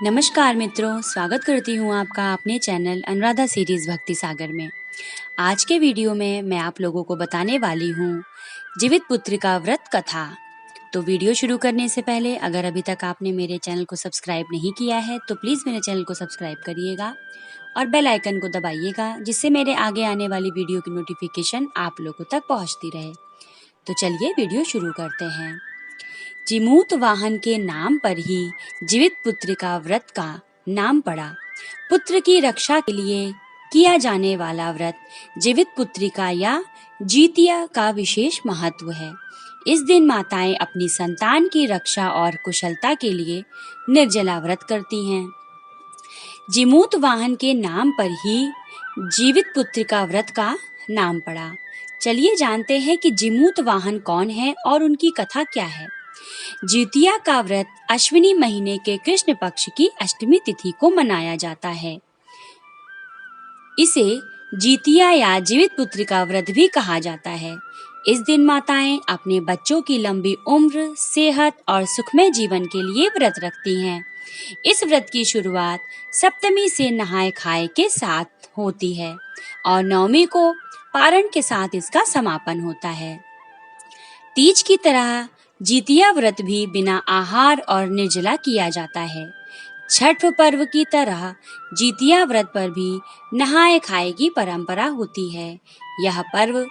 नमस्कार मित्रों, स्वागत करती हूँ आपका अपने चैनल अनुराधा सीरीज भक्ति सागर में। आज के वीडियो में मैं आप लोगों को बताने वाली हूँ जीवित पुत्रिका व्रत कथा। तो वीडियो शुरू करने से पहले अगर अभी तक आपने मेरे चैनल को सब्सक्राइब नहीं किया है तो प्लीज़ मेरे चैनल को सब्सक्राइब करिएगा और बेल आइकन को दबाइएगा, जिससे मेरे आगे आने वाली वीडियो की नोटिफिकेशन आप लोगों तक पहुँचती रहे। तो चलिए वीडियो शुरू करते हैं। जिमूत वाहन के नाम पर ही जीवित पुत्रिका व्रत का नाम पड़ा। पुत्र की रक्षा के लिए किया जाने वाला व्रत जीवित पुत्रिका या जीतिया का विशेष महत्व है। इस दिन माताएं अपनी संतान की रक्षा और कुशलता के लिए निर्जला व्रत करती हैं। जिमूत वाहन के नाम पर ही जीवित पुत्रिका व्रत का नाम पड़ा। चलिए जानते हैं कि जिमूत वाहन कौन है और उनकी कथा क्या है। जितिया का व्रत अश्विनी महीने के कृष्ण पक्ष की अष्टमी तिथि को मनाया जाता है। इसे जितिया या जीवित पुत्रिका व्रत भी कहा जाता है। इस दिन माताएं अपने बच्चों की लंबी उम्र, सेहत और सुखमय जीवन के लिए व्रत रखती हैं। इस व्रत की शुरुआत सप्तमी से नहाए खाए के साथ होती है और नवमी को पारण के साथ इसका समापन होता है। तीज की तरह जितिया व्रत भी बिना आहार और निर्जला किया जाता है। छठ पर्व की तरह जितिया व्रत पर भी नहाए खाए की परंपरा होती है। यह पर्व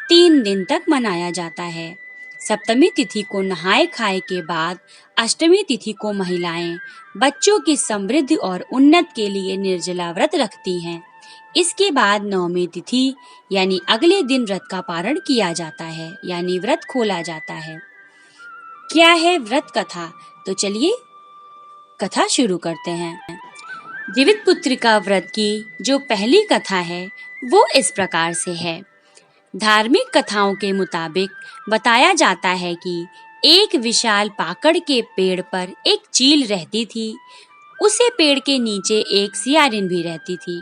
3 दिन तक मनाया जाता है। सप्तमी तिथि को नहाए खाए के बाद अष्टमी तिथि को महिलाएं बच्चों की समृद्धि और उन्नत के लिए निर्जला व्रत रखती हैं। इसके बाद नवमी तिथि यानी अगले दिन व्रत का पारण किया जाता है, यानी व्रत खोला जाता है। क्या है व्रत कथा? तो चलिए कथा शुरू करते हैं। जीवित पुत्रिका व्रत की जो पहली कथा है वो इस प्रकार से है। धार्मिक कथाओं के मुताबिक बताया जाता है कि एक विशाल पाकड़ के पेड़ पर एक चील रहती थी। उसे पेड़ के नीचे एक सियारिन भी रहती थी।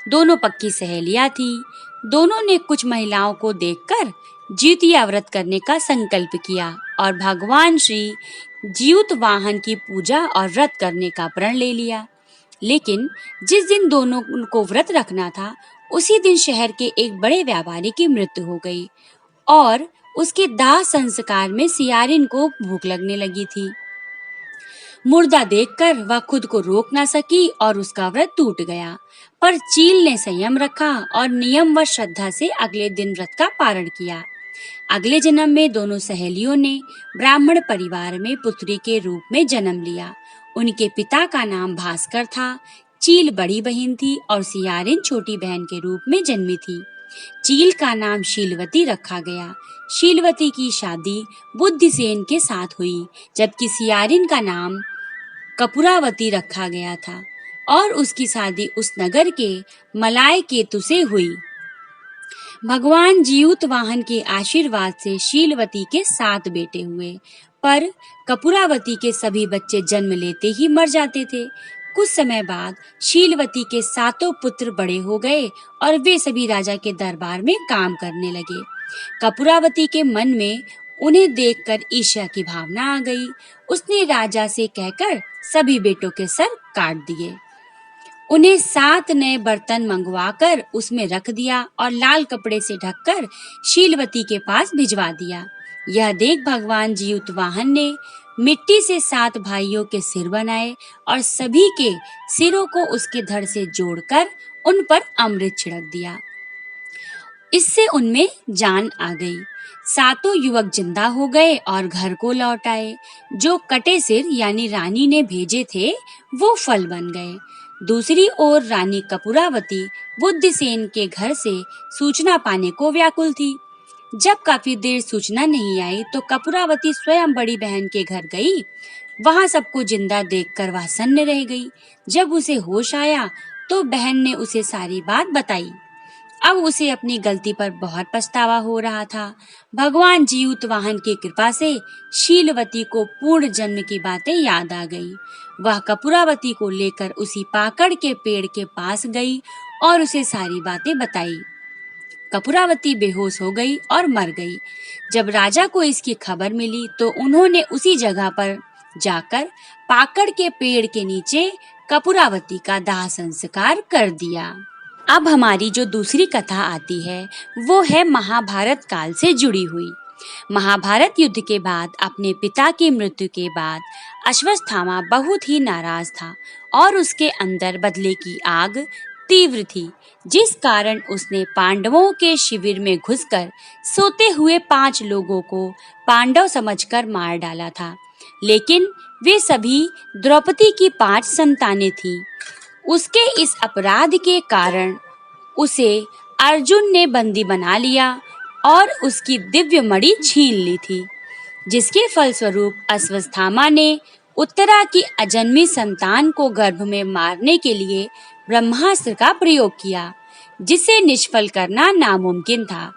दोनों पक्की सहेलियां थी। दोनों ने कुछ महिलाओं को देखकर जितिया व्रत करने का संकल्प किया और भगवान श्री जीवित वाहन की पूजा और व्रत करने का प्रण ले लिया। लेकिन जिस दिन दोनों को व्रत रखना था, उसी दिन शहर के एक बड़े व्यापारी की मृत्यु हो गई और उसके दाह संस्कार में सियारिन को भूख लगने लगी थी। मुर्दा देखकर वह खुद को रोक ना सकी और उसका व्रत टूट गया। पर चील ने संयम रखा और नियम व श्रद्धा से अगले दिन व्रत का पारण किया। अगले जन्म में दोनों सहेलियों ने ब्राह्मण परिवार में पुत्री के रूप में जन्म लिया। उनके पिता का नाम भास्कर था। चील बड़ी बहन थी और सियारिन छोटी बहन के रूप में जन्मी थी। चील का नाम शीलवती रखा गया। शीलवती की शादी बुद्धिसेन के साथ हुई, जबकि सियारिन का नाम कपूरावती रखा गया था और उसकी शादी उस नगर के मलाय केतु से हुई। भगवान जीवित वाहन के आशीर्वाद से शीलवती के 7 बेटे हुए, पर कपूरावती के सभी बच्चे जन्म लेते ही मर जाते थे। कुछ समय बाद शीलवती के 7 पुत्र बड़े हो गए और वे सभी राजा के दरबार में काम करने लगे। कपूरावती के मन में उन्हें देखकर ईर्ष्या की भावना आ गई। उसने राजा से कहकर सभी बेटों के सर काट दिए। उन्हें 7 नए बर्तन मंगवाकर उसमें रख दिया और लाल कपड़े से ढककर शीलवती के पास भिजवा दिया। यह देख भगवान जीवित वाहन ने मिट्टी से 7 भाइयों के सिर बनाए और सभी के सिरों को उसके धड़ से जोड़कर उन पर अमृत छिड़क दिया। इससे उनमें जान आ गई। 7 युवक जिंदा हो गए और घर को लौट आए। जो कटे सिर यानी रानी ने भेजे थे वो फल बन गए। दूसरी ओर रानी कपूरावती बुद्धिसेन के घर से सूचना पाने को व्याकुल थी। जब काफी देर सूचना नहीं आई तो कपूरावती स्वयं बड़ी बहन के घर गई। वहां सबको जिंदा देखकर वह सन्न रह गई। जब उसे होश आया तो बहन ने उसे सारी बात बताई। अब उसे अपनी गलती पर बहुत पछतावा हो रहा था। भगवान जीवित वाहन की कृपा से शीलवती को पूर्ण जन्म की बातें याद आ गई। वह कपूरावती को लेकर उसी पाकड़ के पेड़ के पास गई और उसे सारी बातें बताई। कपूरावती बेहोश हो गई और मर गई। जब राजा को इसकी खबर मिली तो उन्होंने उसी जगह पर जाकर पाकड़ के पेड़ के नीचे कपूरावती का दाह संस्कार कर दिया। अब हमारी जो दूसरी कथा आती है वो है महाभारत काल से जुड़ी हुई। महाभारत युद्ध के बाद अपने पिता की मृत्यु के बाद अश्वत्थामा बहुत ही नाराज था और उसके अंदर बदले की आग तीव्र थी, जिस कारण उसने पांडवों के शिविर में घुसकर सोते हुए 5 लोगों को पांडव समझकर मार डाला था। लेकिन वे सभी द्रौपदी की 5 संतानें थीं। उसके इस अपराध के कारण उसे अर्जुन ने बंदी बना लिया और उसकी दिव्य मणि छीन ली थी, जिसके फलस्वरूप अश्वत्थामा ने उत्तरा की अजन्मी संतान को गर्भ में मारने के लिए ब्रह्मास्त्र का प्रयोग किया, जिसे निष्फल करना नामुमकिन था।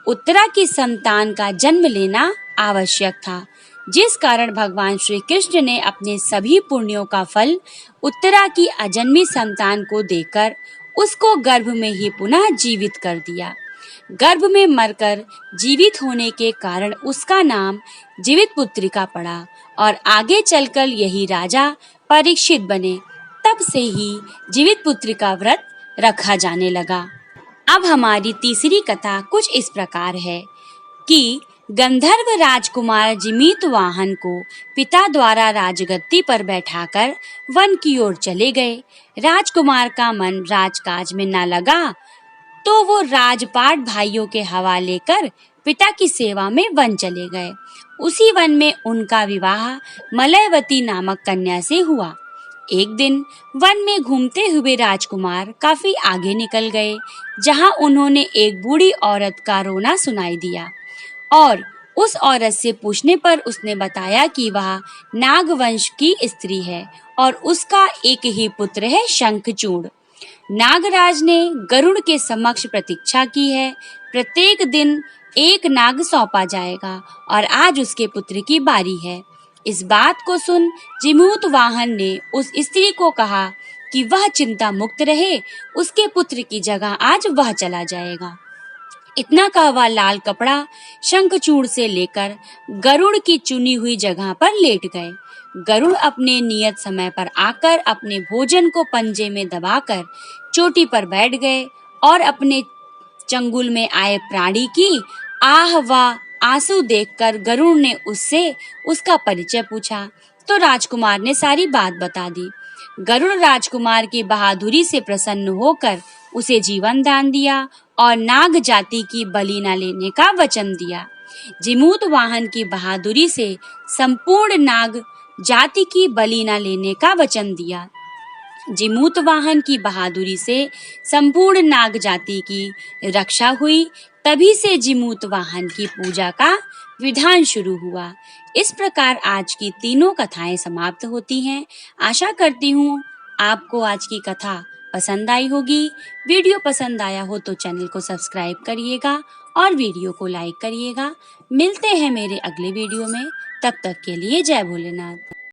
उत्तरा की संतान का जन्म लेना आवश्यक था, जिस कारण भगवान श्री कृष्ण ने अपने सभी पुण्यों का फल उत्तरा की अजन्मी संतान को देकर उसको गर्भ में ही पुनः जीवित कर दिया। गर्भ में मरकर जीवित होने के कारण उसका नाम जीवितपुत्रिका पड़ा और आगे चलकर यही राजा परीक्षित बने। तब से ही जीवितपुत्रिका व्रत रखा जाने लगा। अब हमारी तीसरी कथा कुछ इस प्रकार है कि गंधर्व राजकुमार जिमीतवाहन को पिता द्वारा राजगद्दी पर बैठाकर वन की ओर चले गए। राजकुमार का मन राजकाज में न लगा तो वो राजपाट भाइयों के हवाले कर पिता की सेवा में वन चले गए। उसी वन में उनका विवाह मलयवती नामक कन्या से हुआ। एक दिन वन में घूमते हुए राजकुमार काफी आगे निकल गए, जहां उन्होंने एक बूढ़ी औरत का रोना सुनाई दिया और उस औरत से पूछने पर उसने बताया कि वह नागवंश की स्त्री है और उसका एक ही पुत्र है शंखचूड़। नागराज ने गरुड़ के समक्ष प्रतीक्षा की है। प्रत्येक दिन एक नाग सौंपा जाएगा और आज उसके पुत्र की बारी है। इस बात को सुन जिमूतवाहन ने उस स्त्री को कहा कि वह चिंता मुक्त रहे, उसके पुत्र की जगह आज वह चला जाएगा। इतना कहा वह लाल कपड़ा शंखचूड़ से लेकर गरुड़ की चुनी हुई जगह पर लेट गए। गरुड़ अपने नियत समय पर आकर अपने भोजन को पंजे में दबाकर चोटी पर बैठ गए और अपने चंगुल में आए प्राणी की आह व आंसू देखकर गरुड़ ने उससे उसका परिचय पूछा तो राजकुमार ने सारी बात बता दी। गरुड़ राजकुमार की बहादुरी से प्रसन्न होकर उसे जीवन दान दिया और नाग जाति की बलि न लेने का वचन दिया। जिमूतवाहन की बहादुरी से संपूर्ण नाग जाति की बलि न लेने का वचन दिया। जिमूतवाहन की बहादुरी से संपूर्ण नाग जाति की रक्षा हुई। तभी से जिमूतवाहन की पूजा का विधान शुरू हुआ। इस प्रकार आज की तीनों कथाएं समाप्त होती हैं। आशा करती हूँ आपको आज की कथा पसंद आई होगी। वीडियो पसंद आया हो तो चैनल को सब्सक्राइब करिएगा और वीडियो को लाइक करिएगा। मिलते हैं मेरे अगले वीडियो में, तब तक के लिए जय भोलेनाथ।